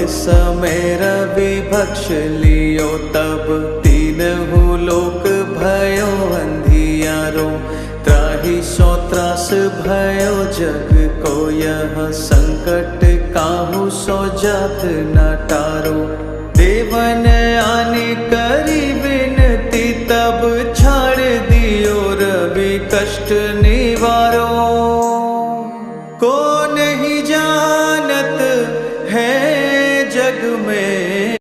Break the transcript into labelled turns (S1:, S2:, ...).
S1: समय रवि भक्ष लियो तब तीनहु लोक भयो अंधियारो। त्राहि सो त्रास भयो जग को यह संकट काहू सो जात न टारो। देवन आने करी विनती तब छाड़ दियो रवि कष्ट निवारो। को